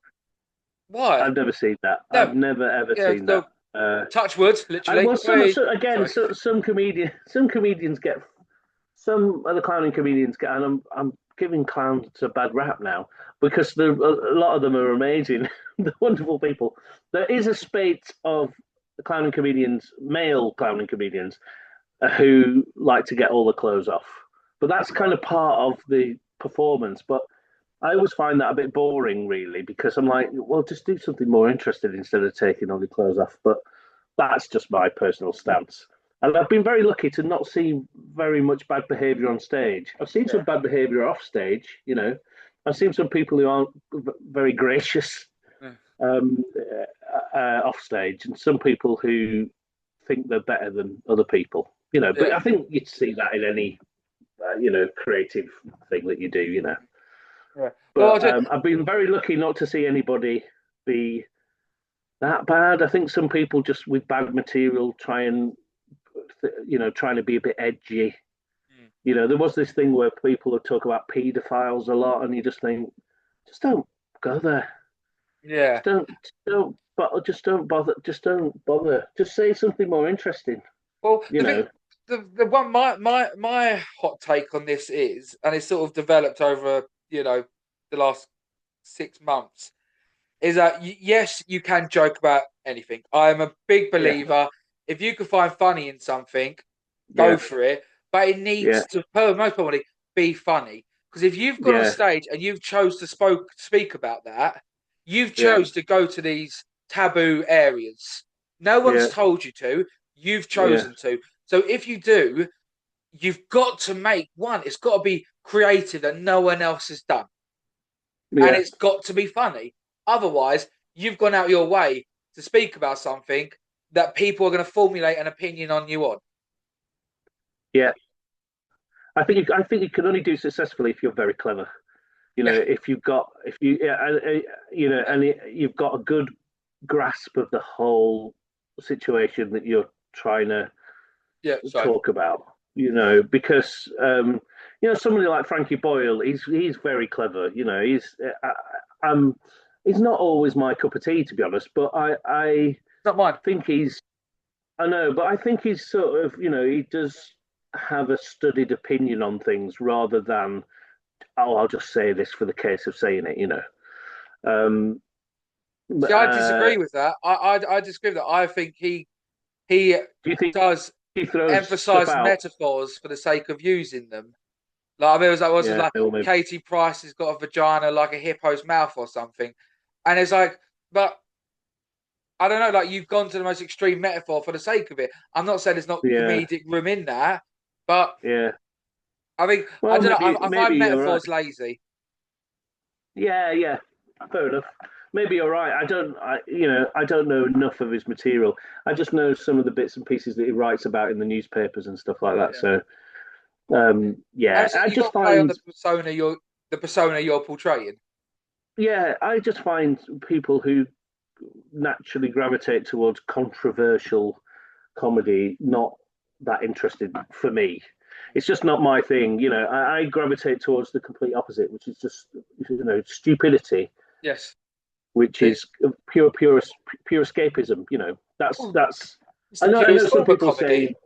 Speaker 1: why?
Speaker 2: I've never seen that. I've
Speaker 1: No,
Speaker 2: never ever
Speaker 1: yeah.
Speaker 2: seen that.
Speaker 1: So touch wood,
Speaker 2: And
Speaker 1: literally.
Speaker 2: well,
Speaker 1: Wait,
Speaker 2: again,
Speaker 1: sorry.
Speaker 2: some comedians get some of the clowning comedians get, and I'm giving clowns a bad rap now because a lot of them are amazing, they're wonderful people. There is a spate of clowning comedians, male clowning comedians, who like to get all the clothes off, but that's kind
Speaker 1: Right.
Speaker 2: of part of the performance. But I always find that a bit boring, really, because I'm like, well, just do something more interesting instead of taking all the clothes off. But that's just my personal stance. And I've been very lucky to not see very much bad behaviour on stage. I've seen
Speaker 1: Yeah.
Speaker 2: some bad behaviour off stage, I've seen some people who aren't very gracious
Speaker 1: Yeah.
Speaker 2: um, off stage, and some people who think they're better than other people. But
Speaker 1: Yeah.
Speaker 2: I think you'd see that in any creative thing that you do.
Speaker 1: Yeah. Well,
Speaker 2: But I've been very lucky not to see anybody be that bad. I think some people just with bad material try and trying to be a bit edgy. There was this thing where people would talk about paedophiles a lot, and you just think, just don't go there.
Speaker 1: yeah.
Speaker 2: Just don't bother. Just don't bother. Just say something more interesting.
Speaker 1: Well,
Speaker 2: You
Speaker 1: the
Speaker 2: know.
Speaker 1: thing, the one my hot take on this is, and it's sort of developed over the last 6 months, is that yes, you can joke about anything. I am a big
Speaker 2: Yeah.
Speaker 1: believer. If you can find funny in something, go
Speaker 2: Yeah.
Speaker 1: for it. But it
Speaker 2: Yeah.
Speaker 1: needs to, most probably, be funny. Because if you've gone on
Speaker 2: Yeah.
Speaker 1: stage and you've chose to speak about that, you've
Speaker 2: Yeah.
Speaker 1: chose to go to these taboo areas. No one's
Speaker 2: Yeah.
Speaker 1: told you to. You've
Speaker 2: Yeah.
Speaker 1: chosen to. So if you do, you've got to make one. It's got to be creative that no one else has done, and
Speaker 2: Yeah.
Speaker 1: it's got to be funny. Otherwise, you've gone out your way to speak about something that people are going to formulate an opinion on you on.
Speaker 2: Yeah. I think you can only do successfully if you're very clever.
Speaker 1: Yeah,
Speaker 2: If you yeah,
Speaker 1: yeah,
Speaker 2: and you've got a good grasp of the whole situation that you're trying to
Speaker 1: yeah. So,
Speaker 2: talk about. Because somebody like Frankie Boyle, he's very clever. He's not always my cup of tea, to be honest, but I
Speaker 1: not mine.
Speaker 2: think I know, but I think he's sort of, he does have a studied opinion on things rather than, oh, I'll just say this for the case of saying it. Um,
Speaker 1: See,
Speaker 2: but,
Speaker 1: I disagree with that. I disagree with that. I think he
Speaker 2: do you think
Speaker 1: does
Speaker 2: he throws stuff
Speaker 1: emphasize
Speaker 2: out?
Speaker 1: metaphors for the sake of using them. Like I mean, it was
Speaker 2: Yeah,
Speaker 1: like
Speaker 2: or maybe,
Speaker 1: Katie Price has got a vagina like a hippo's mouth or something, and it's like, but I don't know, like you've gone to the most extreme metaphor for the sake of it. I'm not saying there's not
Speaker 2: yeah,
Speaker 1: comedic room in that, but
Speaker 2: yeah.
Speaker 1: I mean, I
Speaker 2: Well,
Speaker 1: don't know.
Speaker 2: maybe
Speaker 1: I find
Speaker 2: maybe you're right.
Speaker 1: metaphors lazy.
Speaker 2: Yeah, yeah, fair enough. Maybe you're right. I don't know enough of his material. I just know some of the bits and pieces that he writes about in the newspapers and stuff like that.
Speaker 1: Yeah.
Speaker 2: So, yeah,
Speaker 1: And so you got to play on the persona you're portraying.
Speaker 2: I just find people who naturally gravitate towards controversial comedy not that interested for me. It's just not my thing. I gravitate towards the complete opposite, which is just stupidity,
Speaker 1: Yes.
Speaker 2: which
Speaker 1: The,
Speaker 2: is pure escapism. That's
Speaker 1: oh,
Speaker 2: that's.
Speaker 1: it's
Speaker 2: I
Speaker 1: the
Speaker 2: know. I know
Speaker 1: purest
Speaker 2: some
Speaker 1: form of
Speaker 2: people say,
Speaker 1: comedy,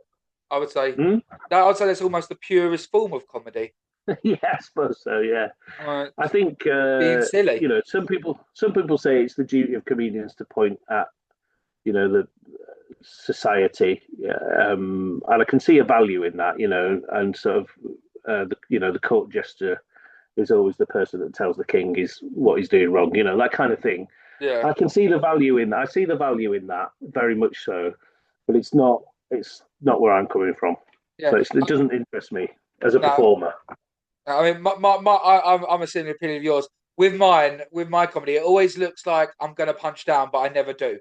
Speaker 1: I would say.
Speaker 2: hmm?
Speaker 1: I'd say that's almost the purest form of comedy.
Speaker 2: Yeah, I suppose so. Yeah,
Speaker 1: Uh,
Speaker 2: I think
Speaker 1: Being silly.
Speaker 2: some people say it's the duty of comedians to point at the society, yeah, and I can see a value in that, and sort of the court jester is always the person that tells the king is what he's doing wrong, that kind of thing.
Speaker 1: Yeah.
Speaker 2: I can see the value in that. I see the value in that very much so, but it's not where I'm coming from.
Speaker 1: Yeah.
Speaker 2: So it doesn't interest me as a
Speaker 1: No,
Speaker 2: performer.
Speaker 1: I mean, I'm a similar opinion of yours. With my comedy, it always looks like I'm going to punch down, but I never do.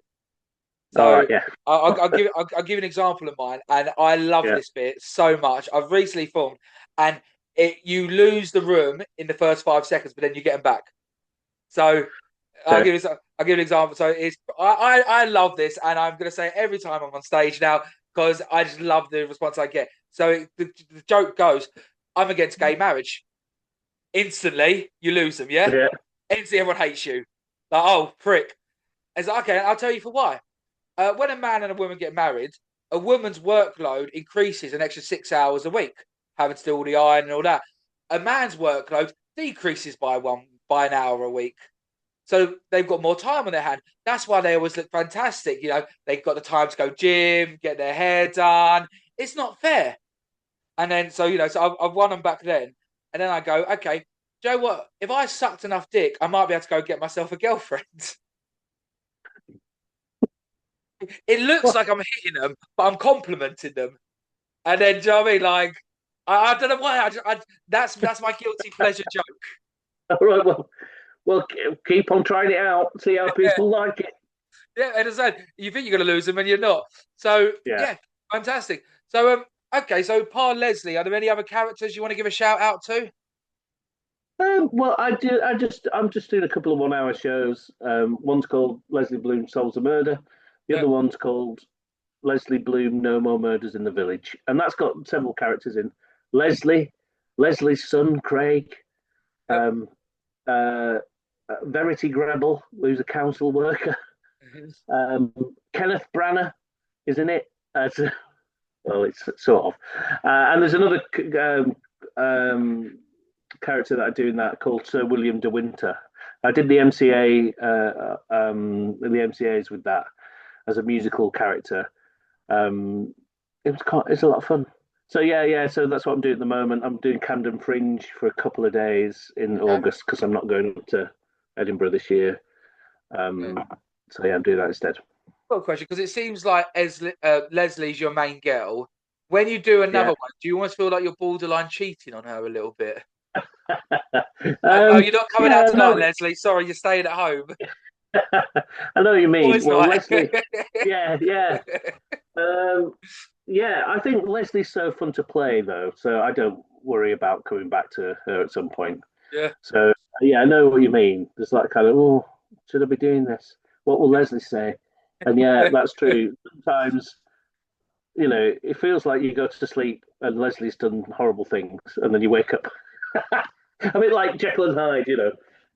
Speaker 2: All
Speaker 1: So
Speaker 2: right, yeah,
Speaker 1: I'll give an example of mine, and I love
Speaker 2: yeah,
Speaker 1: this bit so much. I've recently filmed, and you lose the room in the first 5 seconds, but then you get them back. So
Speaker 2: okay,
Speaker 1: I'll give an example. So I love this, and I'm going to say it every time I'm on stage now because I just love the response I get. So the joke goes, I'm against gay marriage. Instantly, you lose them, yeah?
Speaker 2: yeah,
Speaker 1: Instantly, everyone hates you. Like, oh, prick. It's like, okay, I'll tell you for why. When a man and a woman get married, a woman's workload increases an extra 6 hours a week, having to do all the iron and all that. A man's workload decreases by an hour a week. So they've got more time on their hand. That's why they always look fantastic. They've got the time to go gym, get their hair done. It's not fair. And then, so I've won them back then. And then I go, okay, Joe, what? If I sucked enough dick, I might be able to go get myself a girlfriend. It looks
Speaker 2: well,
Speaker 1: like I'm hitting them, but I'm complimenting them. And then, do you know what I mean? Like, I don't know why. That's my guilty pleasure joke.
Speaker 2: All right, well, keep on trying it out. See how
Speaker 1: Yeah,
Speaker 2: people like it.
Speaker 1: yeah. And as I said, you think you're going to lose them and you're not. So
Speaker 2: Yeah.
Speaker 1: yeah, fantastic. So okay. So Pa Leslie, are there any other characters you want to give a shout out to?
Speaker 2: Well, I do. I'm just doing a couple of 1 hour shows. One's called Leslie Bloom Solves a Murder. The
Speaker 1: Yeah,
Speaker 2: other one's called Leslie Bloom No More Murders in the Village, and that's got several characters in. Leslie, Leslie's son Craig,
Speaker 1: yeah.
Speaker 2: um, uh, Verity Grebel, who's a council worker. Um, Kenneth Branagh is in it. As, well, it's sort of. And there's another um, character that I do in that called Sir William de Winter. I did the MCAs with that as a musical character. It's a lot of fun. So yeah. So that's what I'm doing at the moment. I'm doing Camden Fringe for a couple of days in
Speaker 1: Okay.
Speaker 2: August because I'm not going up to Edinburgh this year.
Speaker 1: Yeah.
Speaker 2: Um, so yeah, I'm doing that instead.
Speaker 1: Got a question because it seems like Leslie's your main girl. When you do another
Speaker 2: Yeah.
Speaker 1: one, do you almost feel like you're borderline cheating on her a little bit? Oh,
Speaker 2: um,
Speaker 1: you're not coming out
Speaker 2: yeah,
Speaker 1: tonight,
Speaker 2: no,
Speaker 1: Leslie. Sorry, you're staying at home.
Speaker 2: I know what you mean.
Speaker 1: Boys'
Speaker 2: Well,
Speaker 1: night.
Speaker 2: Leslie, yeah. Um, yeah, I think Leslie's so fun to play though, so I don't worry about coming back to her at some point.
Speaker 1: Yeah.
Speaker 2: So yeah, I know what you mean. There's that kind of, oh, should I be doing this? What will Leslie say? And yeah, that's true. Sometimes, it feels like you go to sleep and Leslie's done horrible things, and then you wake up. I mean, like Jekyll and Hyde,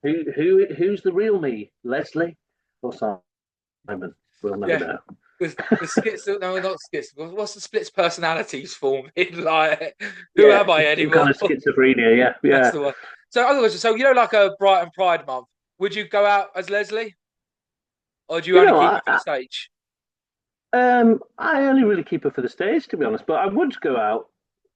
Speaker 2: who's the real me, Leslie or Simon? We'll never
Speaker 1: Yeah.
Speaker 2: know.
Speaker 1: The skits, no, not skits. What's the splits personalities forming? Like, who
Speaker 2: Yeah,
Speaker 1: am I
Speaker 2: some
Speaker 1: anymore?
Speaker 2: kind of schizophrenia. Yeah,
Speaker 1: That's
Speaker 2: yeah.
Speaker 1: the one. So, other question. So, like a Brighton Pride Month, would you go out as Leslie, or do you
Speaker 2: You
Speaker 1: only
Speaker 2: know,
Speaker 1: keep it for the stage?
Speaker 2: I only really keep it for the stage, to be honest. But I would go out.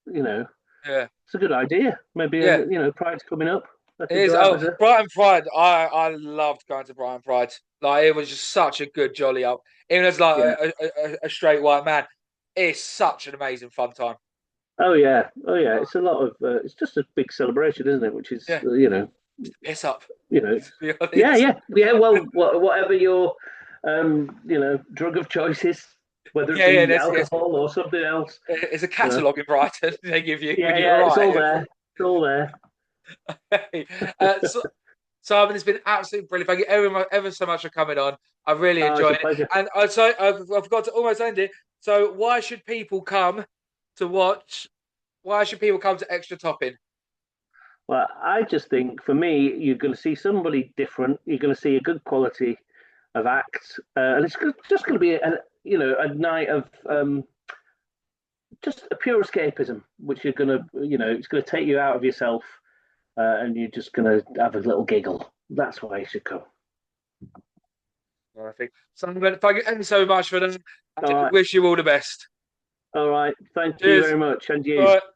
Speaker 2: You know,
Speaker 1: Yeah.
Speaker 2: it's a good idea. Maybe
Speaker 1: Yeah.
Speaker 2: Pride's coming up. I
Speaker 1: It
Speaker 2: could
Speaker 1: is.
Speaker 2: go out
Speaker 1: Oh,
Speaker 2: as a
Speaker 1: Brighton Pride. I loved going to Brighton Pride. Like it was just such a good jolly up. Even as like
Speaker 2: yeah.
Speaker 1: a straight white man, it's such an amazing fun time.
Speaker 2: Oh yeah. It's a lot of. It's just a big celebration, isn't it? Which is
Speaker 1: Yeah, piss up.
Speaker 2: you know,
Speaker 1: To be
Speaker 2: yeah,
Speaker 1: honest.
Speaker 2: yeah. Well, whatever your drug of choice is, whether it
Speaker 1: Yeah, yeah.
Speaker 2: be
Speaker 1: That's yes.
Speaker 2: alcohol or something else.
Speaker 1: It's a
Speaker 2: You know,
Speaker 1: catalogue in Brighton. They give you when
Speaker 2: yeah,
Speaker 1: you
Speaker 2: yeah. It's all
Speaker 1: arrive.
Speaker 2: there. It's all there.
Speaker 1: So, Simon, it's been absolutely brilliant. Thank you ever so much for coming on. I really
Speaker 2: Oh, it's a
Speaker 1: enjoyed it.
Speaker 2: pleasure.
Speaker 1: And I forgot to almost end it. So, why should people come to watch? Why should people come to Extra Topping?
Speaker 2: Well, I just think for me, you're going to see somebody different. You're going to see a good quality of act, and it's just going to be a night of just a pure escapism, which you're going to, it's going to take you out of yourself, and you're just going to have a little giggle. That's why you should come.
Speaker 1: I think Simon, thank you ever so much for that.
Speaker 2: All
Speaker 1: I
Speaker 2: right,
Speaker 1: wish you all the best.
Speaker 2: all right. Thank you
Speaker 1: Cheers.
Speaker 2: very much, and
Speaker 1: All
Speaker 2: you.
Speaker 1: right.